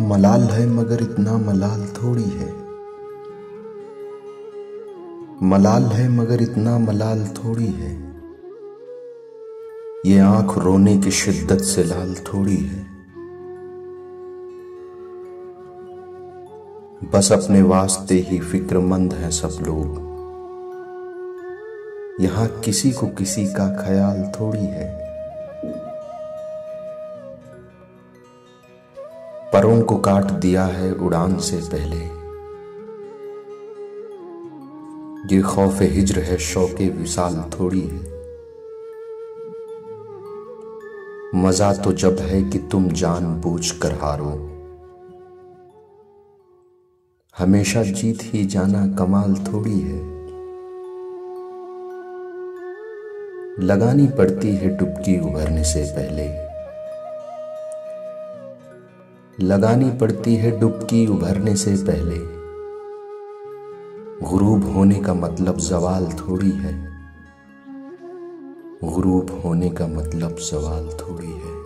मलाल है मगर इतना मलाल थोड़ी है। मलाल है मगर इतना मलाल थोड़ी है। ये आंख रोने की शिद्दत से लाल थोड़ी है। बस अपने वास्ते ही फिक्रमंद हैं सब लोग। यहां किसी को किसी का ख्याल थोड़ी है। परों को काट दिया है उड़ान से पहले। ये खौफ हिज्र है शौके विसाल थोड़ी है। मजा तो जब है कि तुम जान बूझ कर हारो। हमेशा जीत ही जाना कमाल थोड़ी है। लगानी पड़ती है डुबकी उभरने से पहले। लगानी पड़ती है डुबकी उभरने से पहले। गुरूब होने का मतलब ज़वाल थोड़ी है। गुरूब होने का मतलब ज़वाल थोड़ी है।